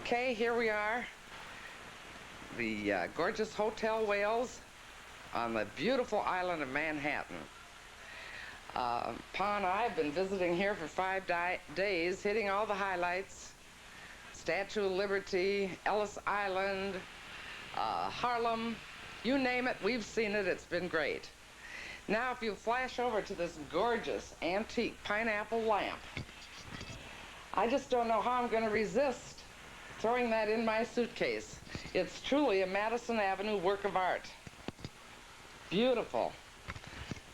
Okay, here we are, the gorgeous Hotel Wales on the beautiful island of Manhattan. Pa and I have been visiting here for 5 days, hitting all the highlights: Statue of Liberty, Ellis Island, Harlem, you name it, we've seen it. It's been great. Now if you flash over to this gorgeous antique pineapple lamp, I just don't know how I'm going to resist throwing that in my suitcase. It's truly a Madison Avenue work of art. Beautiful.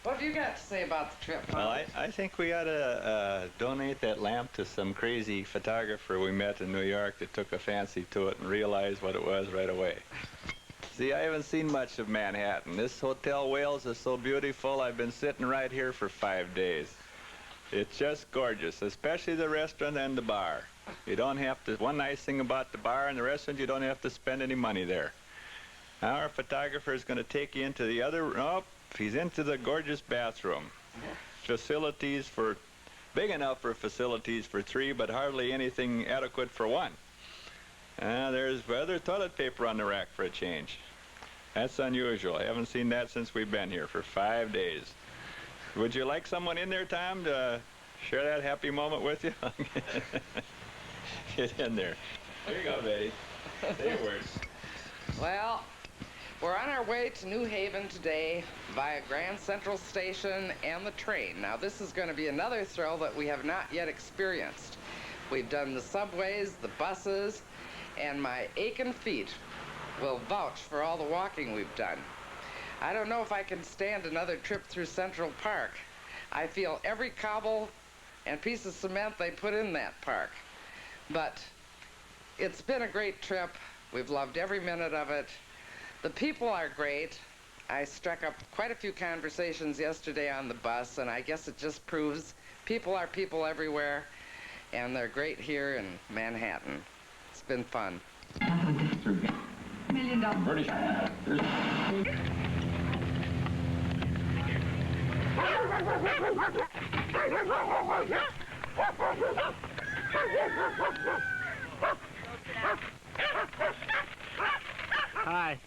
What have you got to say about the trip, Tom? Well, I think we ought to donate that lamp to some crazy photographer we met in New York that took a fancy to it and realized what it was right away. See, I haven't seen much of Manhattan. This Hotel Wales is so beautiful. I've been sitting right here for 5 days. It's just gorgeous, especially the restaurant and the bar. You don't have to, one nice thing about the bar and the restaurant, you don't have to spend any money there. Now our photographer is going to take you into the other, he's into the gorgeous bathroom. Facilities for, big enough for facilities for 3, but hardly anything adequate for 1. There's toilet paper on the rack for a change. That's unusual. I haven't seen that since we've been here for 5 days. Would you like someone in there, Tom, to share that happy moment with you? Get in there. There you go, Betty. Say words. Well, we're on our way to New Haven today via Grand Central Station and the train. Now, this is going to be another thrill that we have not yet experienced. We've done the subways, the buses, and my aching feet will vouch for all the walking we've done. I don't know if I can stand another trip through Central Park. I feel every cobble and piece of cement they put in that park. But it's been a great trip. We've loved every minute of it. The people are great. I struck up quite a few conversations yesterday on the bus, and I guess it just proves people are people everywhere, and they're great here in Manhattan. It's been fun. $1 million. British. Hi.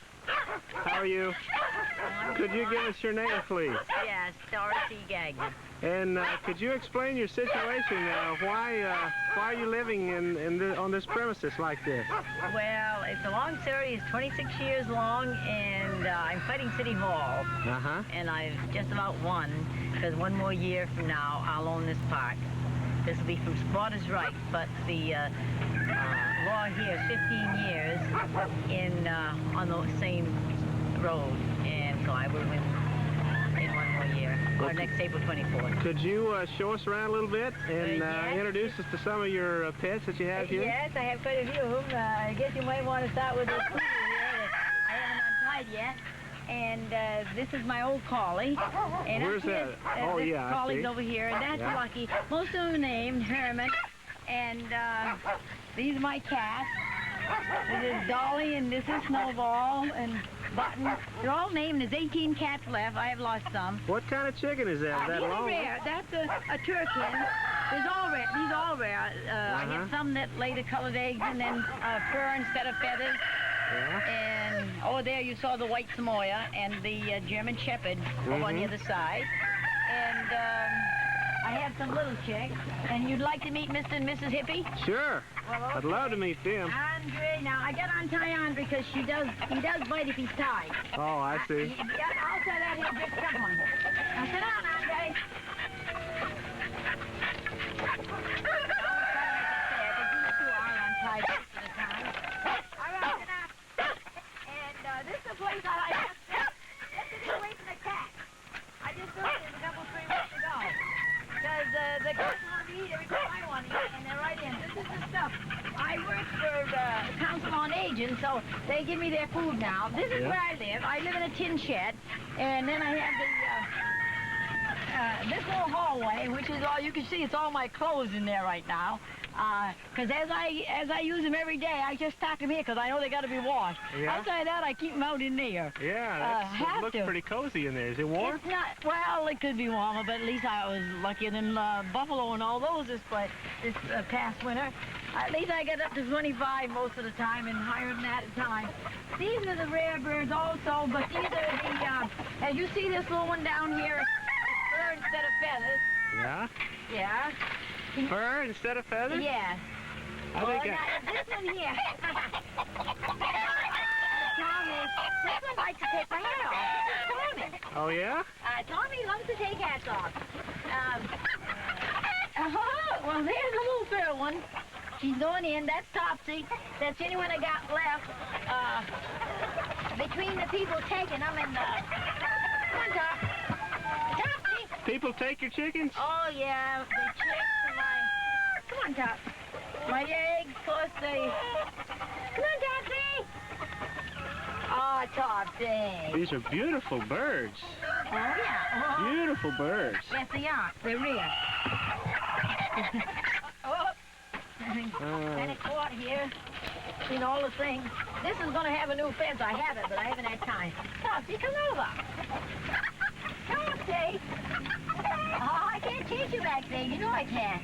How are you? Could you give us your name, please? Yes, Dorothy Gagnon. And could you explain your situation? Why are you living on this premises like this? Well, it's a long story. It's 26 years long, and I'm fighting City Hall. Uh-huh. And I've just about won, because 1 more year from now, I'll own this park. This will be from squatters' rights, but the law here is 15 years on the same road, and so I will win in 1 more year, or next April 24th. Could you show us around a little bit and yes. Introduce us to some of your pets that you have here? Yes, I have quite a few of them. I guess you might want to start with this poodle here that I haven't untied yet. And this is my old collie. And where's that? Oh, this yeah, collie's over here, and that's Lucky. Most of them are named Herman. And these are my cats. This is Dolly, and this is Snowball, and Button. They're all named. There's 18 cats left. I have lost some. What kind of chicken is that? These are rare. That's a turkin. These all rare. I have some that lay the colored eggs, and then fur instead of feathers. Yeah. And over there you saw the white Samoa and the German Shepherd over on the other side. And I have some little chicks. And you'd like to meet Mr. and Mrs. Hippie? Sure. Well, okay. I'd love to meet them. Andre, now I got to untie Andre because he does bite if he's tied. Oh, I see. I'll tie that here, just come on. Now sit down, Andre. This is the place I like. This is away from the cat. I just built this a couple, 3 weeks ago. Because the cats want to eat every time I want to eat, and they're right in. This is the stuff. I work for the Council on Aging, so they give me their food now. This is where I live. I live in a tin shed, and then I have this little hallway, which is all you can see. It's all my clothes in there right now. Because as I use them every day, I just stack them here because I know they got to be washed. Yeah. Outside that, I keep them out in there. Yeah, it looks pretty cozy in there. Is it warm? It's not, well, it could be warmer, but at least I was luckier than Buffalo and all those this past winter. At least I get up to 25 most of the time and higher than that at times. These are the rare birds also, but these are the, as you see this little one down here, it's fur instead of feathers. Yeah? Yeah. Fur instead of feathers? Yes. I think Now, this one here. Tommy, this one likes to take my hat off. This is Tommy. Oh, yeah? Tommy loves to take hats off. Well, there's a little fur one. She's going in. That's Topsy. That's the only one I got left. Between the people taking them and come on, Top. Topsy. People take your chickens? Oh, yeah. The chicks and my... Come on, Top. My eggs plus the... Come on, Topsy. Oh, Topsy. These are beautiful birds. Oh, yeah. Oh. Beautiful birds. Yes, they are. They're real. And it's caught here. Seen all the things. This is going to have a new fence. I have it, but I haven't had time. Topsy, come over. Topsy. Oh, I can't chase you back there. You know I can't.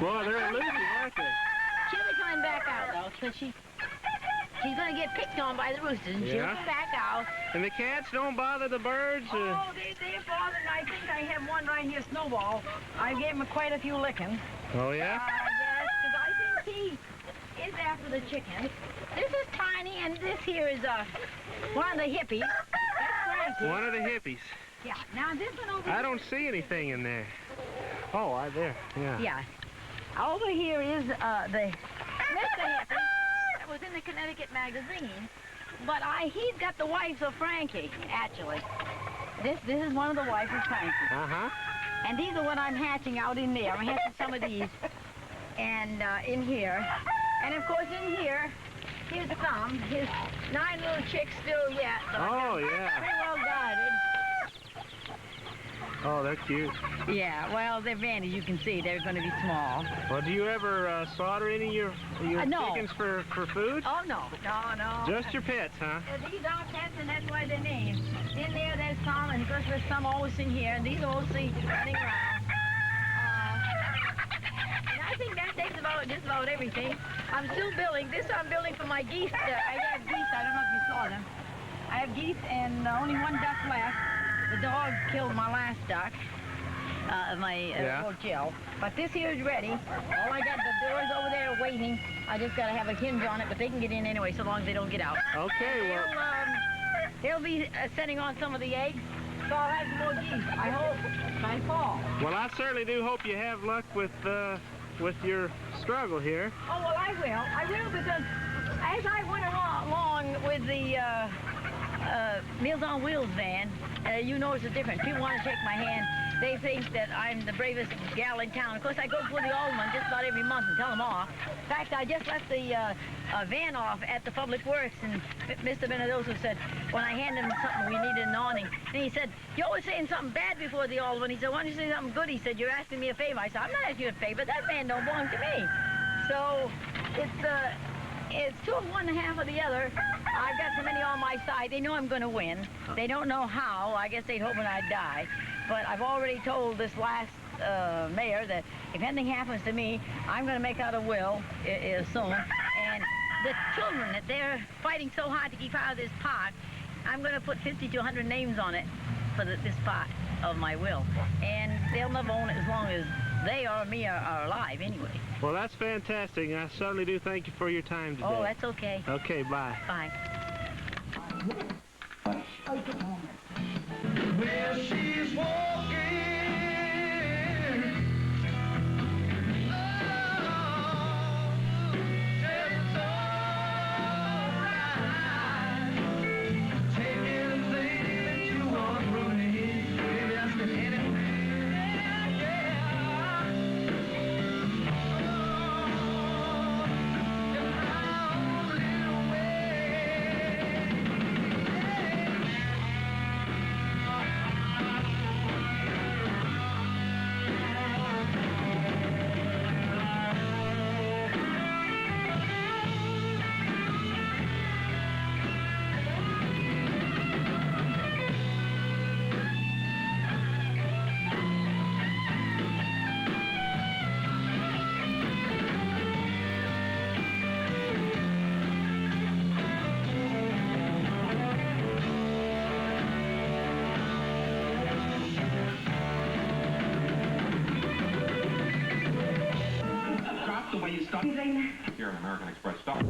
Well, they're elusive, aren't they? She'll be coming back out, though, because she's going to get picked on by the roosters, and she'll Yeah? come back out. And the cats don't bother the birds? Oh, they're bothered. I think I have one right here, Snowball. I gave him quite a few lickings. Oh, yeah? Yes, because I think he is after the chickens. This is Tiny, and this here is one of the hippies. That's Frankie. One of the hippies. Yeah. Now this one over I here. don't see anything in there. Oh, right there. Yeah. Yeah. Over here is the Mr. Hippie that was in the Connecticut magazine. But he's got the wives of Frankie, actually. This is one of the wives of Frankie. Uh-huh. And these are what I'm hatching out in there. I'm hatching some of these. And in here. And of course in here, here's some. His 9 little chicks still yet. But Oh, they're yeah. pretty well guarded. Oh, they're cute. Yeah, well, they're vanties. You can see they're going to be small. Well, do you ever slaughter any of your No. chickens for food? Oh, no. No. Just your pets, huh? These are pets, and that's why they're named. In there, there's some, and of course, there's some always in here, and these are mostly running around. And I think that takes about just about everything. I'm still building. This I'm building for my geese. I have geese. I don't know if you saw them. I have geese, and only one duck left. The dog killed my last duck. My little Jill. But this here is ready. All I got, the door's over there waiting. I just got to have a hinge on it, but they can get in anyway, so long as they don't get out. Okay, well... They'll be setting on some of the eggs, so I'll have some more geese, I hope, by fall. Well, I certainly do hope you have luck with your struggle here. Oh, well, I will, because as I went along with the Meals on Wheels van, you notice the difference. People want to shake my hand. They think that I'm the bravest gal in town. Of course, I go before the alderman just about every month and tell them off. In fact, I just left the van off at the Public Works, and Mr. Benedoso said, when I handed him something, we needed an awning. And he said, you're always saying something bad before the alderman. He said, why don't you say something good? He said, you're asking me a favor. I said, I'm not asking you a favor. That van don't belong to me. So it's 2 of one and half of the other. I've got so many on my side. They know I'm going to win. They don't know how. I guess they'd hoping I'd die. But I've already told this last mayor that if anything happens to me, I'm going to make out a will soon. And the children, that they're fighting so hard to keep out of this park, I'm going to put 50 to 100 names on it for this part of my will. And they'll never own it as long as they or me are alive anyway. Well, that's fantastic. I certainly do thank you for your time today. Oh, that's okay. Okay, bye. Bye. Well, she's walking. Oh, it's all right. Take anything that you want from me. Baby, I said anything. Yeah. Oh, in my own little way. Here in American Express stock.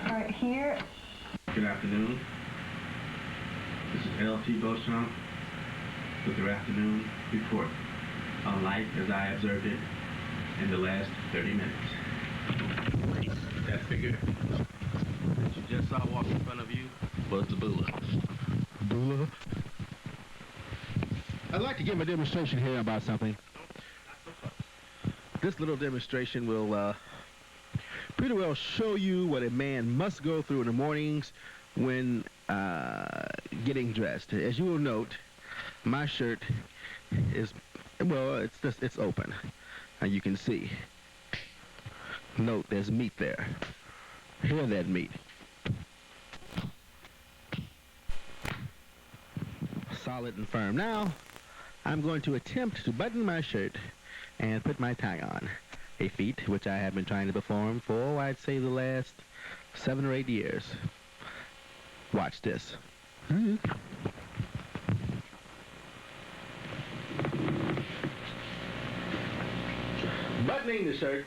Right here. Good afternoon. This is L.T. Beauchamp with your afternoon report on life as I observed it in the last 30 minutes. That figure that you just saw walk in front of you was the Bula. Bula? I'd like to give a demonstration here about something. This little demonstration will pretty well show you what a man must go through in the mornings when getting dressed. As you will note, my shirt is, well, it's open. And you can see. Note, there's meat there. Hear that meat. Solid and firm. Now, I'm going to attempt to button my shirt and put my tie on. A feat which I have been trying to perform for, I'd say, the last 7 or 8 years. Watch this. Buttoning the shirt,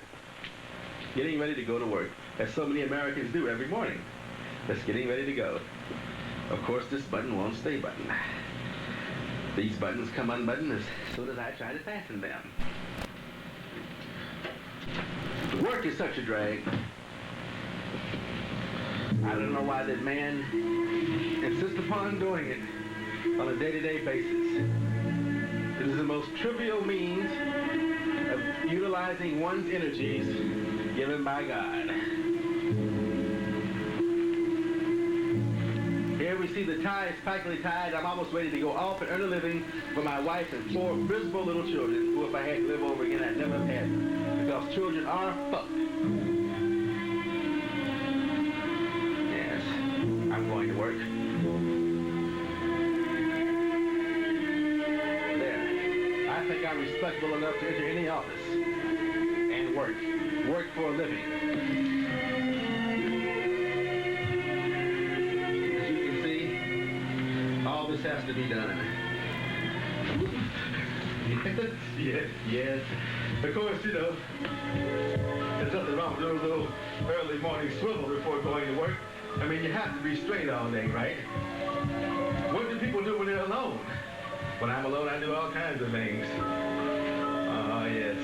getting ready to go to work, as so many Americans do every morning. Just getting ready to go. Of course, this button won't stay buttoned. These buttons come unbuttoned as soon as I try to fasten them. Work is such a drag. I don't know why that man insists upon doing it on a day-to-day basis. It is the most trivial means of utilizing one's energies given by God. Here we see the tie is tightly tied. I'm almost ready to go off and earn a living for my wife and 4 miserable little children who, if I had to live over again, I'd never have had. Because children are fucked. Yes. respectable enough to enter any office and work for a living. As you can see, all this has to be done. Yes. Of course, you know, there's nothing wrong with doing a little early morning swivel before going to work. I mean, you have to be straight all day, right? What do people do when they're alone? When I'm alone, I do all kinds of things. Oh, yes.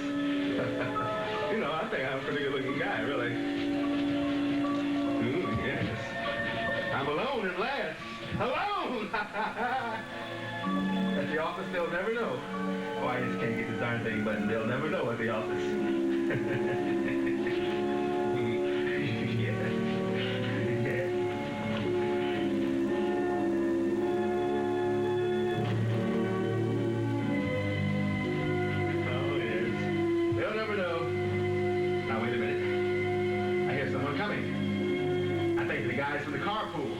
You know, I think I'm a pretty good-looking guy, really. Ooh, yes. I'm alone at last. Alone! At the office, they'll never know. Oh, I just can't get the darn thing button. They'll never know at the office. From the carpool.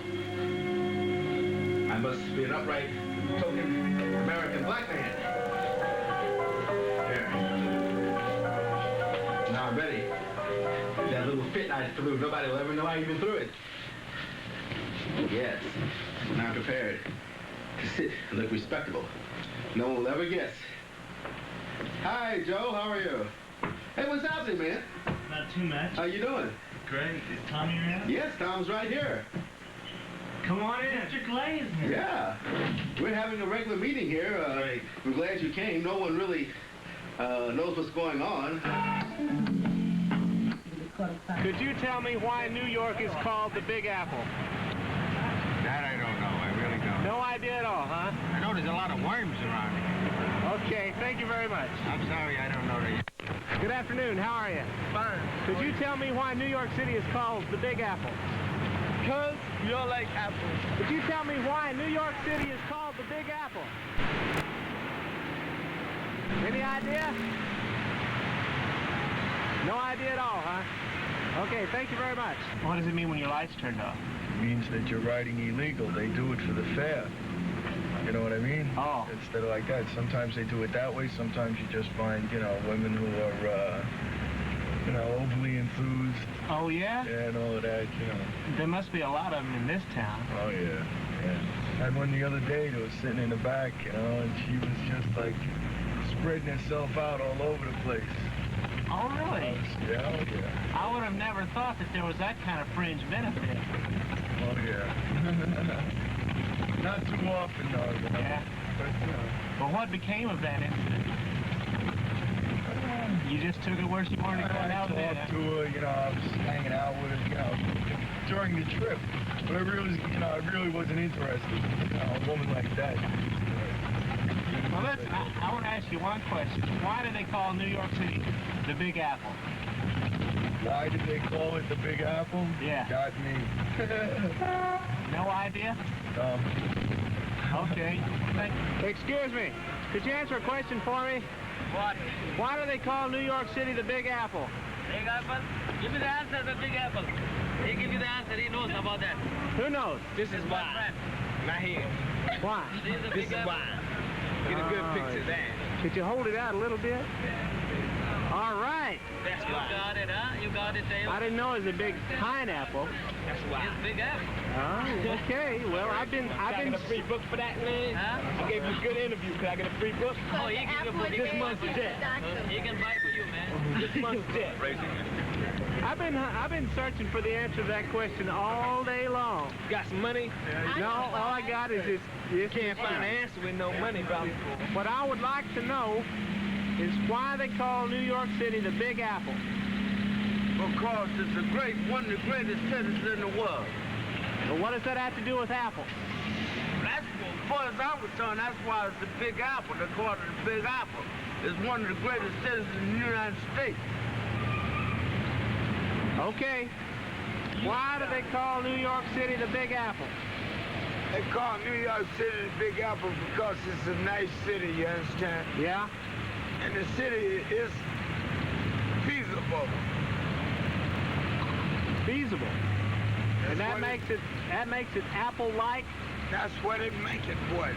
I must be an upright, token American black man. There. Now I'm ready. That little fit I threw, nobody will ever know I even threw it. Yes. Now I'm prepared to sit and look respectable. No one will ever guess. Hi, Joe. How are you? Hey, what's happening, man? Not too much. How you doing? Great. Is Tommy around? Yes, Tom's right here. Come on in. Mr. Clay is here. Yeah. We're having a regular meeting here. Great. We're glad you came. No one really knows what's going on. Could you tell me why New York is called the Big Apple? That I don't know. I really don't. No idea at all, huh? I know there's a lot of worms around here. Okay, thank you very much. I'm sorry, I don't know that. Good afternoon, how are you? Fine. Could you tell me why New York City is called the Big Apple? Because you don't like apples. Could you tell me why New York City is called the Big Apple? Any idea? No idea at all, huh? Okay, thank you very much. What does it mean when your lights turned off? It means that you're riding illegal. They do it for the fare. You know what I mean? Oh. Instead of like that. Sometimes they do it that way. Sometimes you just find, you know, women who are, you know, overly enthused. Oh, yeah? Yeah, and all of that, you know. There must be a lot of them in this town. Oh, yeah. Had one the other day that was sitting in the back, you know, and she was just like spreading herself out all over the place. Oh, really? Yeah. I would have never thought that there was that kind of fringe benefit. Oh, yeah. Not too often, though, you know. Yeah. But, you know. Well, what became of that incident? You just took it where she wanted to go out I there. talked to her, you know, I was hanging out with her, you know, during the trip. But I really wasn't interested, you know, a woman like that. Well, I want to ask you one question. Why do they call New York City the Big Apple? Why did they call it the Big Apple? Yeah. Got me. No idea? Okay. Excuse me. Could you answer a question for me? What? Why do they call New York City the Big Apple? Big apple? Give me the answer, the Big Apple. He give you the answer. He knows about that. Who knows? This is why. Not here. Why? This is why. Get a good picture there. Could you hold it out a little bit? All right. That's why. You got it, huh? You got it, Dale. I didn't know it was a big pineapple. That's why. It's Big Apple. Oh, okay. Well, I've been. Can I get a free book for that, man? Huh? I gave you a good interview. Can I get a free book? Oh, you can get a book. This month's debt. He can buy for you, man. This month's debt. I've been searching for the answer to that question all day long. Got some money? No, all I got is this. You can't find an answer with no money, probably. What I would like to know is why they call New York City the Big Apple. Because it's one of the greatest cities in the world. Well, what does that have to do with apples? That's, as far as I'm concerned, that's why it's the Big Apple. They call it the Big Apple. It's one of the greatest cities in the United States. Okay. Why do they call New York City the Big Apple? They call New York City the Big Apple because it's a nice city, you understand? Yeah. And the city is feasible. Feasible. And that makes it apple-like? That's what it make it, boy.